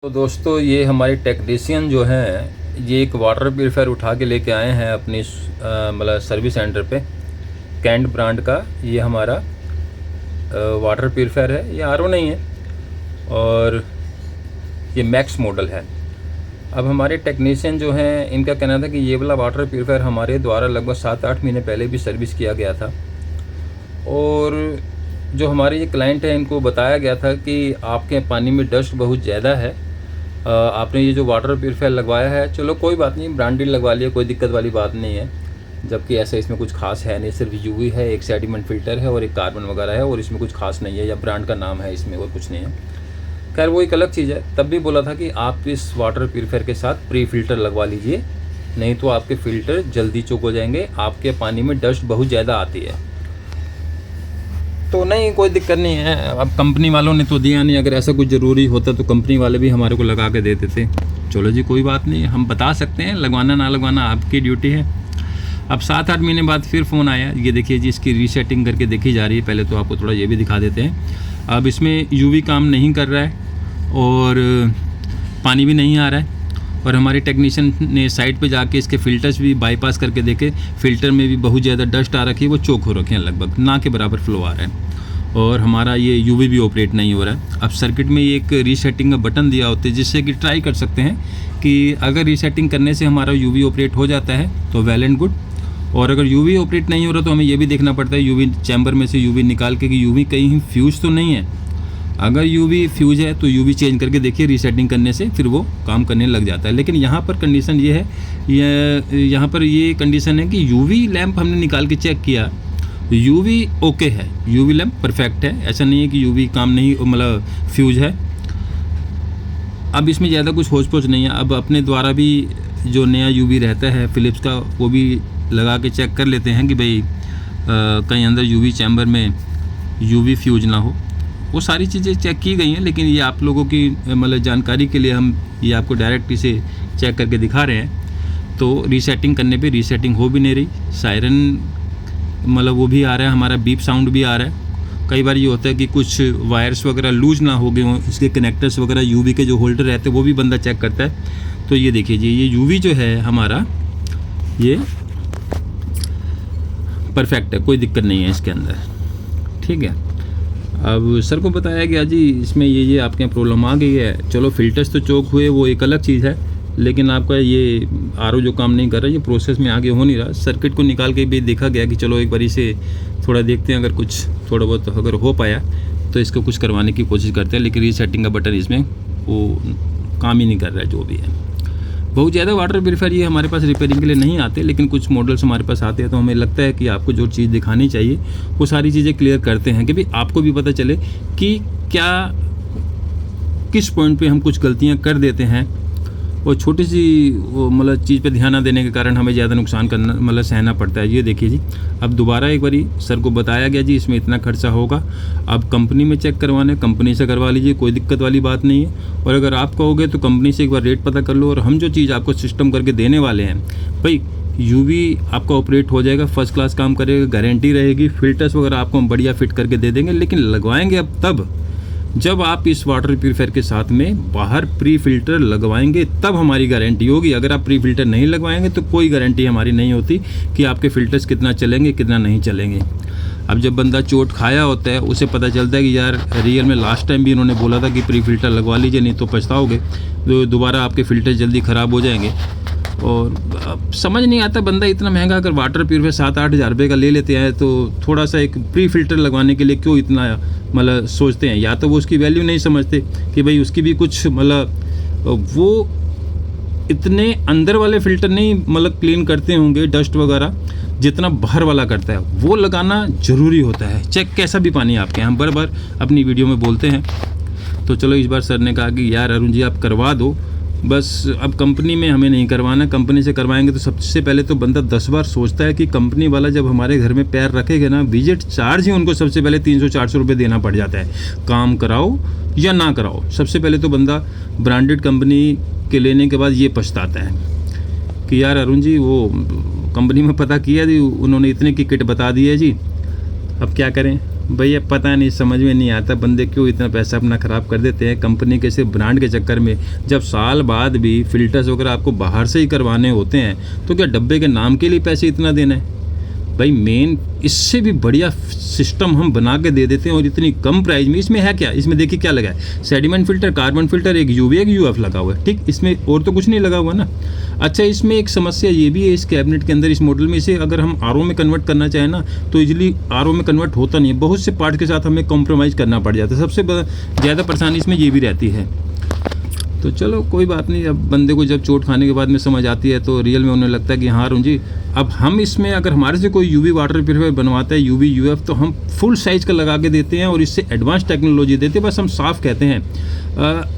तो दोस्तों ये हमारे टेक्नीशियन जो हैं ये एक वाटर प्यूरीफायर उठा के लेके आए हैं अपनी मतलब सर्विस सेंटर पे। कैंट ब्रांड का ये हमारा वाटर प्यूरीफायर है। ये आरओ नहीं है और ये मैक्स मॉडल है। अब हमारे टेक्नीशियन जो हैं इनका कहना था कि ये वाला वाटर प्यूरीफायर हमारे द्वारा लगभग 7-8 महीने पहले भी सर्विस किया गया था और जो हमारे ये क्लाइंट है इनको बताया गया था कि आपके पानी में डस्ट बहुत ज़्यादा है, आपने ये जो वाटर प्यूरीफायर लगवाया है, चलो कोई बात नहीं, ब्रांडेड लगवा लिया, कोई दिक्कत वाली बात नहीं है। जबकि ऐसा इसमें कुछ खास है नहीं, सिर्फ यूवी है, एक सेडिमेंट फ़िल्टर है और एक कार्बन वगैरह है और इसमें कुछ खास नहीं है, या ब्रांड का नाम है इसमें और कुछ नहीं है। खैर वो एक अलग चीज़ है। तब भी बोला था कि आप इस वाटर प्यूरीफायर के साथ प्री फ़िल्टर लगवा लीजिए, नहीं तो आपके फ़िल्टर जल्दी चोक हो जाएंगे, आपके पानी में डस्ट बहुत ज़्यादा आती है। तो नहीं, कोई दिक्कत नहीं है। अब कंपनी वालों ने तो दिया नहीं, अगर ऐसा कुछ ज़रूरी होता तो कंपनी वाले भी हमारे को लगा के देते थे। चलो जी कोई बात नहीं, हम बता सकते हैं, लगवाना ना लगवाना आपकी ड्यूटी है। अब 7-8 महीने बाद फिर फ़ोन आया, ये देखिए जी इसकी रीसेटिंग करके देखी जा रही है। पहले तो आपको थोड़ा ये भी दिखा देते हैं। अब इसमें यूवी काम नहीं कर रहा है और पानी भी नहीं आ रहा है और हमारे टेक्नीशियन ने साइट पे जाके इसके फ़िल्टर्स भी बाईपास करके देखे, फ़िल्टर में भी बहुत ज़्यादा डस्ट आ रखी है, वो चोक हो रखे हैं, लगभग ना के बराबर फ्लो आ रहा है और हमारा ये यूवी भी ऑपरेट नहीं हो रहा है। अब सर्किट में एक रीसेटिंग का बटन दिया होता है जिससे कि ट्राई कर सकते हैं कि अगर रीसेटिंग करने से हमारा यूवी ऑपरेट हो जाता है तो वेल एंड गुड, और अगर यूवी ऑपरेट नहीं हो रहा तो हमें ये भी देखना पड़ता है यूवी चैम्बर में से यूवी निकाल के कि यूवी कहीं फ्यूज़ तो नहीं है। अगर यूवी फ्यूज़ है तो यूवी चेंज करके देखिए, रीसेटिंग करने से फिर वो काम करने लग जाता है। लेकिन यहाँ पर कंडीशन ये है, यहाँ पर ये कंडीशन है कि यूवी लैंप हमने निकाल के चेक किया, यूवी ओके है, यूवी लैंप परफेक्ट है, ऐसा नहीं है कि यूवी काम नहीं, मतलब फ्यूज है। अब इसमें ज़्यादा कुछ होच पोच नहीं है। अब अपने द्वारा भी जो नया यूवी रहता है फ़िलिप्स का, वो भी लगा के चेक कर लेते हैं कि भाई कहीं अंदर यूवी चैम्बर में यूवी फ्यूज ना हो। वो सारी चीज़ें चेक की गई हैं, लेकिन ये आप लोगों की मतलब जानकारी के लिए हम ये आपको डायरेक्ट इसे चेक करके दिखा रहे हैं। तो रीसेटिंग करने पे रीसेटिंग हो भी नहीं रही, सायरन मतलब वो भी आ रहा है, हमारा बीप साउंड भी आ रहा है। कई बार ये होता है कि कुछ वायर्स वगैरह लूज ना हो गए हों, इसके कनेक्टर्स वगैरह यूवी के जो होल्डर रहते हैं वो भी बंदा चेक करता है। तो ये देखिए जी, ये यूवी जो है हमारा ये परफेक्ट है, कोई दिक्कत नहीं है इसके अंदर, ठीक है। अब सर को बताया गया जी इसमें ये आपके यहाँ प्रॉब्लम आ गई है। चलो फ़िल्टर्स तो चोक हुए, वो एक अलग चीज़ है, लेकिन आपका ये आरओ जो काम नहीं कर रहा, ये प्रोसेस में आगे हो नहीं रहा। सर्किट को निकाल के भी देखा गया कि चलो एक बार इसे थोड़ा देखते हैं, अगर कुछ थोड़ा बहुत अगर हो पाया तो इसको कुछ करवाने की कोशिश करते हैं, लेकिन रीसेटिंग का बटन इसमें वो काम ही नहीं कर रहा है जो भी है। बहुत ज़्यादा वाटर प्यूरीफायर ये हमारे पास रिपेयरिंग के लिए नहीं आते, लेकिन कुछ मॉडल्स हमारे पास आते हैं तो हमें लगता है कि आपको जो चीज़ दिखानी चाहिए वो सारी चीज़ें क्लियर करते हैं कि भाई आपको भी पता चले कि क्या किस पॉइंट पे हम कुछ गलतियां कर देते हैं और छोटी सी वो मतलब चीज़ पे ध्यान ना देने के कारण हमें ज़्यादा नुकसान करना मतलब सहना पड़ता है। ये देखिए जी, अब दोबारा एक बारी सर को बताया गया जी इसमें इतना खर्चा होगा, अब कंपनी में चेक करवाना है कंपनी से करवा लीजिए, कोई दिक्कत वाली बात नहीं है। और अगर आप कहोगे तो कंपनी से एक बार रेट पता कर लो, और हम जो चीज़ आपको सिस्टम करके देने वाले हैं भाई, यूवी आपका ऑपरेट हो जाएगा, फर्स्ट क्लास काम करेगा, गारंटी रहेगी, फिल्टर्स वगैरह आपको हम बढ़िया फिट करके दे देंगे। लेकिन लगवाएंगे अब तब जब आप इस वाटर प्यूरीफायर के साथ में बाहर प्री फ़िल्टर लगवाएंगे, तब हमारी गारंटी होगी। अगर आप प्री फ़िल्टर नहीं लगवाएंगे तो कोई गारंटी हमारी नहीं होती कि आपके फ़िल्टर्स कितना चलेंगे कितना नहीं चलेंगे। अब जब बंदा चोट खाया होता है उसे पता चलता है कि यार रियल में लास्ट टाइम भी इन्होंने बोला था कि प्री फ़िल्टर लगवा लीजिए, नहीं तो पछताओगे, तो दोबारा आपके फ़िल्टर जल्दी ख़राब हो जाएंगे। और समझ नहीं आता, बंदा इतना महंगा अगर वाटर प्यूरीफायर 7-8 हज़ार रुपये का ले लेते हैं तो थोड़ा सा एक प्री फ़िल्टर लगवाने के लिए क्यों इतना मतलब सोचते हैं। या तो वो उसकी वैल्यू नहीं समझते कि भाई उसकी भी कुछ मतलब वो इतने अंदर वाले फ़िल्टर नहीं मतलब क्लीन करते होंगे डस्ट वगैरह जितना बाहर वाला करता है, वो लगाना ज़रूरी होता है। चेक कैसा भी पानी आपके यहाँ, बार बार अपनी वीडियो में बोलते हैं। तो चलो इस बार सर ने कहा कि यार अरुण जी आप करवा दो, बस अब कंपनी में हमें नहीं करवाना, कंपनी से करवाएंगे तो सबसे पहले तो बंदा 10 बार सोचता है कि कंपनी वाला जब हमारे घर में पैर रखेगा ना, विजिट चार्ज ही उनको सबसे पहले 300-400 रुपये देना पड़ जाता है। काम कराओ या ना कराओ, सबसे पहले तो बंदा ब्रांडेड कंपनी के लेने के बाद ये पछताता है कि यार अरुण जी वो कंपनी में पता किया जी, उन्होंने इतने की किट बता दी है जी, अब क्या करें। भैया पता नहीं, समझ में नहीं आता बंदे क्यों इतना पैसा अपना ख़राब कर देते हैं कंपनी के सिर्फ ब्रांड के चक्कर में। जब साल बाद भी फ़िल्टर्स वगैरह आपको बाहर से ही करवाने होते हैं तो क्या डब्बे के नाम के लिए पैसे इतना देना है? भाई मेन इससे भी बढ़िया सिस्टम हम बना के दे देते हैं और इतनी कम प्राइस में। इसमें है क्या, इसमें देखिए क्या लगा है, सेडिमेंट फ़िल्टर, कार्बन फ़िल्टर, एक यूवी एक यूएफ लगा हुआ है, ठीक, इसमें और तो कुछ नहीं लगा हुआ ना। अच्छा, इसमें एक समस्या ये भी है इस कैबिनेट के अंदर, इस मॉडल में, इसे अगर हम आरओ में कन्वर्ट करना चाहें ना तो इजीली आरओ में कन्वर्ट होता नहीं है, बहुत से पार्ट के साथ हमें कॉम्प्रोमाइज़ करना पड़ जाता है। सबसे ज़्यादा परेशानी इसमें ये भी रहती है। तो चलो कोई बात नहीं, अब बंदे को जब चोट खाने के बाद में समझ आती है तो रियल में उन्हें लगता है कि हाँ अरुण जी, अब हम इसमें अगर हमारे से कोई यूवी वाटर प्यूरिफायर बनवाता है, यूवी यूएफ, तो हम फुल साइज़ का लगा के देते हैं और इससे एडवांस टेक्नोलॉजी देते हैं। बस हम साफ कहते हैं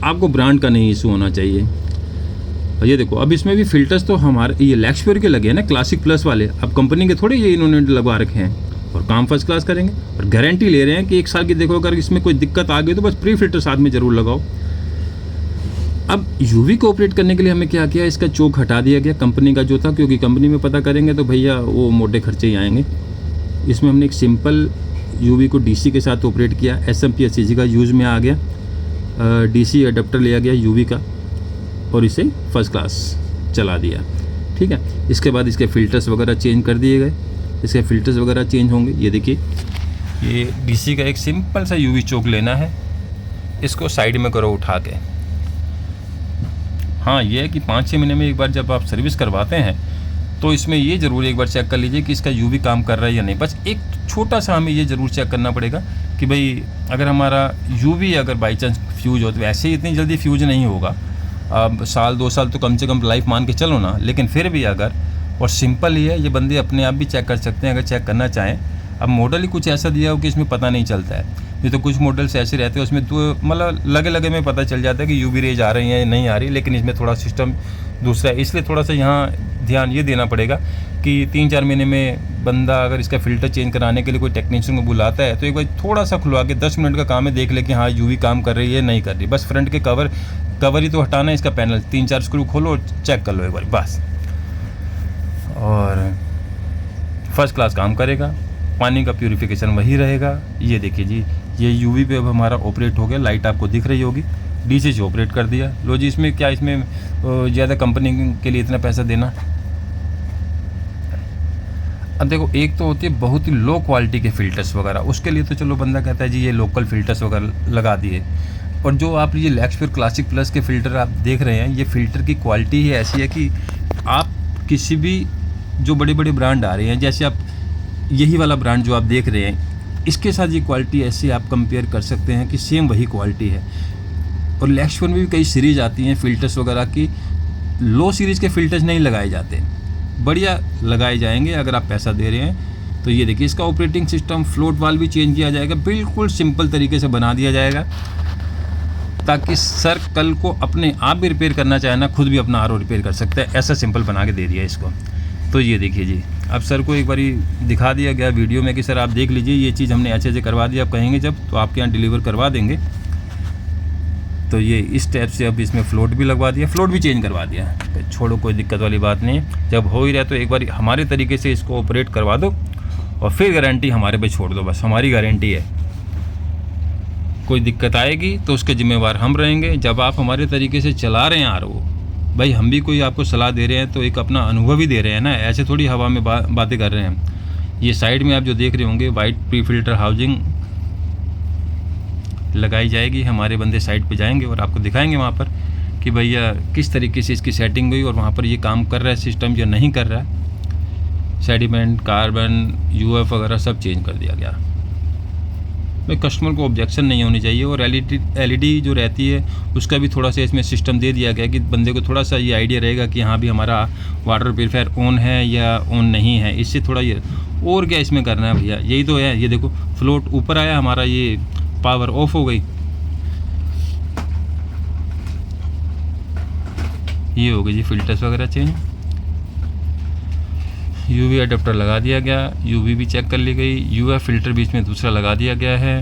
आपको ब्रांड का नहीं इशू होना चाहिए। और ये देखो, अब इसमें भी फ़िल्टर्स तो हमारे ये लैक्सप्योर के लगे हैं ना, क्लासिक प्लस वाले, अब कंपनी के थोड़े ये इन्होंने लगवा रखे हैं, और काम फर्स्ट क्लास करेंगे और गारंटी ले रहे हैं कि 1 साल की। देखो अगर इसमें कोई दिक्कत आ गई तो बस प्री फिल्टर साथ में ज़रूर लगाओ। अब यूवी को ऑपरेट करने के लिए हमें क्या किया, इसका चोक हटा दिया गया कंपनी का जो था, क्योंकि कंपनी में पता करेंगे तो भैया वो मोटे खर्चे ही आएंगे। इसमें हमने एक सिंपल यूवी को डीसी के साथ ऑपरेट किया, एसएमपी एससीजी का यूज़ में आ गया, डीसी अडेप्टर लिया गया यूवी का और इसे फर्स्ट क्लास चला दिया, ठीक है। इसके बाद इसके फ़िल्टर्स वगैरह चेंज कर दिए गए, इसके फ़िल्टर्स वगैरह चेंज होंगे। ये देखिए, ये डीसी का एक सिंपल सा यूवी चोक लेना है, इसको साइड में करो उठा के। हाँ, ये है कि 5-6 महीने में एक बार जब आप सर्विस करवाते हैं तो इसमें ये ज़रूर एक बार चेक कर लीजिए कि इसका यूवी काम कर रहा है या नहीं। बस एक छोटा सा हमें ये ज़रूर चेक करना पड़ेगा कि भाई अगर हमारा यूवी अगर बाई चांस फ्यूज हो, तो वैसे ही इतनी जल्दी फ्यूज नहीं होगा, अब 1-2 साल तो कम से कम लाइफ मान के चलो ना, लेकिन फिर भी अगर, और सिंपल ही है, ये बंदे अपने आप भी चेक कर सकते हैं अगर चेक करना चाहें। अब मॉडल ही कुछ ऐसा दिया हो कि इसमें पता नहीं चलता है, नहीं तो कुछ मॉडल्स ऐसे रहते हैं उसमें तो मतलब लगे में पता चल जाता है कि यूवी रेज आ रही है या नहीं आ रही, लेकिन इसमें थोड़ा सिस्टम दूसरा है। इसलिए थोड़ा सा यहाँ ध्यान ये देना पड़ेगा कि 3-4 महीने में बंदा अगर इसका फ़िल्टर चेंज कराने के लिए कोई टेक्नीशियन को बुलाता है तो एक बार थोड़ा सा खुलवा के 10 मिनट का काम है, देख ले कि हाँ यूवी काम कर रही है नहीं कर रही। बस फ्रंट के कवर ही तो हटाना है, इसका पैनल 3-4 स्क्रू खोलो और चेक कर लो एक बार बस, और फर्स्ट क्लास काम करेगा, पानी का प्यूरिफिकेशन वही रहेगा। ये देखिए जी, ये यूवी पे अब हमारा ऑपरेट हो गया, लाइट आपको दिख रही होगी, डीसी से ऑपरेट कर दिया। लो जी, इसमें क्या, इसमें ज़्यादा कंपनी के लिए इतना पैसा देना। अब देखो, एक तो होती है बहुत ही लो क्वालिटी के फ़िल्टर्स वगैरह, उसके लिए तो चलो बंदा कहता है जी ये लोकल फ़िल्टर्स वगैरह लगा दिए, और जो आप ये लैक्सप्योर क्लासिक प्लस के फ़िल्टर आप देख रहे हैं, ये फ़िल्टर की क्वालिटी ही ऐसी है कि आप किसी भी जो बड़े बड़े ब्रांड आ रहे हैं, जैसे आप यही वाला ब्रांड जो आप देख रहे हैं, इसके साथ ये क्वालिटी ऐसे आप कंपेयर कर सकते हैं कि सेम वही क्वालिटी है। और लैक्सप्योर में भी कई सीरीज़ आती हैं फ़िल्टर्स वगैरह की, लो सीरीज़ के फ़िल्टर्स नहीं लगाए जाते, बढ़िया लगाए जाएंगे अगर आप पैसा दे रहे हैं। तो ये देखिए, इसका ऑपरेटिंग सिस्टम, फ्लोट वाल्व भी चेंज किया जाएगा, बिल्कुल सिंपल तरीके से बना दिया जाएगा, ताकि सर कल को अपने आप भी रिपेयर करना चाहे ना, खुद भी अपना आरओ रिपेयर कर सकता है, ऐसा सिंपल बना के दे दिया इसको। तो ये देखिए जी, अब सर को एक बारी दिखा दिया गया वीडियो में कि सर आप देख लीजिए ये चीज़ हमने अच्छे से करवा दी, आप कहेंगे जब तो आपके यहाँ डिलीवर करवा देंगे। तो ये इस टाइप से अब इसमें फ्लोट भी लगवा दिया, फ्लोट भी चेंज करवा दिया, तो छोड़ो कोई दिक्कत वाली बात नहीं है। जब हो ही रहा तो एक बार हमारे तरीके से इसको ऑपरेट करवा दो और फिर गारंटी हमारे पे छोड़ दो, बस हमारी गारंटी है। कोई दिक्कत आएगी तो उसके ज़िम्मेवार हम रहेंगे। जब आप हमारे तरीके से चला रहे हैं आरओ, भाई हम भी कोई आपको सलाह दे रहे हैं तो एक अपना अनुभव ही दे रहे हैं ना, ऐसे थोड़ी हवा में बातें कर रहे हैं। ये साइड में आप जो देख रहे होंगे वाइट प्री फिल्टर हाउसिंग लगाई जाएगी, हमारे बंदे साइड पे जाएंगे और आपको दिखाएंगे वहाँ पर कि भैया किस तरीके से इसकी सेटिंग हुई और वहाँ पर ये काम कर रहा है सिस्टम या नहीं कर रहा है। सेडिमेंट, कार्बन, यूएफ वगैरह सब चेंज कर दिया गया। भाई कस्टमर को ऑब्जेक्शन नहीं होनी चाहिए। और एलईडी जो रहती है उसका भी थोड़ा सा इसमें सिस्टम दे दिया गया कि बंदे को थोड़ा सा ये आइडिया रहेगा कि हाँ भी हमारा वाटर प्यूरीफायर ऑन है या ऑन नहीं है। इससे थोड़ा ये, और क्या इसमें करना है भैया, यही तो है। ये देखो फ्लोट ऊपर आया हमारा, ये पावर ऑफ हो गई, ये हो गई जी फिल्टर्स वगैरह चेंज। यूवी अडेप्टर लगा दिया गया, यूवी भी चेक कर ली गई, यूएफ फिल्टर बीच में दूसरा लगा दिया गया है।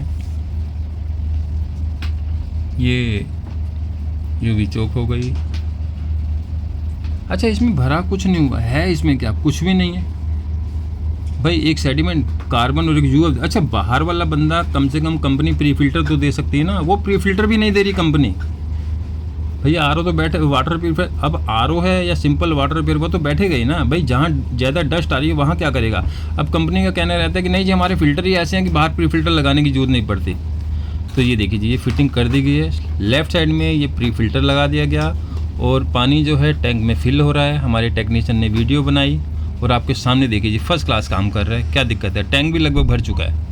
ये यूवी चौक हो गई। अच्छा, इसमें भरा कुछ नहीं हुआ है, इसमें क्या कुछ भी नहीं है। भाई एक सेडिमेंट कार्बन और एक यूएफ। अच्छा, बाहर वाला बंदा कम से कम कंपनी प्री फिल्टर तो दे सकती है ना, वो प्री फिल्टर भी नहीं दे रही कंपनी। भैया आरओ तो बैठे, वाटर प्यूरिफायर, अब आरओ है या सिंपल वाटर प्यूरिफायर तो बैठेगा ही ना भाई। जहाँ ज़्यादा डस्ट आ रही है वहाँ क्या करेगा। अब कंपनी का कहना रहता है कि नहीं जी हमारे फ़िल्टर ही ऐसे हैं कि बाहर प्री फिल्टर लगाने की जरूरत नहीं पड़ती। तो ये देखिए जी, ये फिटिंग कर दी गई है। लेफ़्ट साइड में ये प्री फिल्टर लगा दिया गया और पानी जो है टैंक में फिल हो रहा है। हमारे टेक्नीशियन ने वीडियो बनाई और आपके सामने देखिए जी, फर्स्ट क्लास काम कर रहा है। क्या दिक्कत है, टैंक भी लगभग भर चुका है।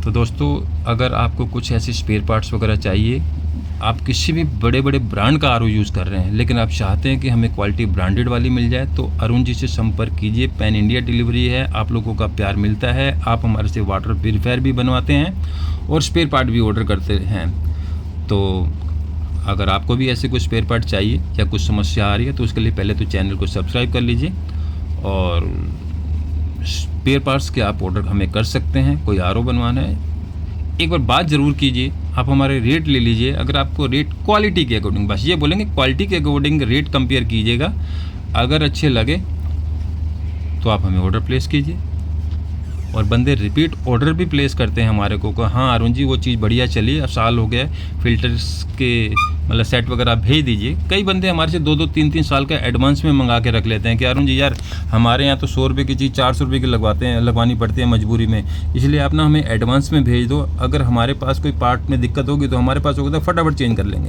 तो दोस्तों, अगर आपको कुछ ऐसे स्पेयर पार्ट्स वगैरह चाहिए, आप किसी भी बड़े बड़े ब्रांड का आरओ यूज़ कर रहे हैं लेकिन आप चाहते हैं कि हमें क्वालिटी ब्रांडेड वाली मिल जाए, तो अरुण जी से संपर्क कीजिए। पैन इंडिया डिलीवरी है, आप लोगों का प्यार मिलता है। आप हमारे से वाटर प्यूरिफायर भी बनवाते हैं और स्पेयर पार्ट भी ऑर्डर करते हैं। तो अगर आपको भी ऐसे कुछ स्पेयर पार्ट चाहिए या कुछ समस्या आ रही है तो उसके लिए पहले तो चैनल को सब्सक्राइब कर लीजिए और स्पेयर पार्ट्स के आप ऑर्डर हमें कर सकते हैं। कोई आरओ बनवाना है, एक बार बात ज़रूर कीजिए, आप हमारे रेट ले लीजिए। अगर आपको रेट क्वालिटी के अकॉर्डिंग, बस ये बोलेंगे क्वालिटी के अकॉर्डिंग रेट कंपेयर कीजिएगा। अगर अच्छे लगे तो आप हमें ऑर्डर प्लेस कीजिए। और बंदे रिपीट ऑर्डर भी प्लेस करते हैं हमारे को, हाँ अरुण जी वो चीज़ बढ़िया चली, अब साल हो गया, फ़िल्टर्स के मतलब सेट वगैरह आप भेज दीजिए। कई बंदे हमारे से 2-2, 3-3 साल का एडवांस में मंगा के रख लेते हैं कि अरुण जी यार हमारे यहाँ तो 100 रुपये की चीज़ 400 रुपये की लगवानी पड़ती है मजबूरी में, इसलिए आप ना हमें एडवांस में भेज दो। अगर हमारे पास कोई पार्ट में दिक्कत होगी तो हमारे पास होगा तो फटाफट चेंज कर लेंगे।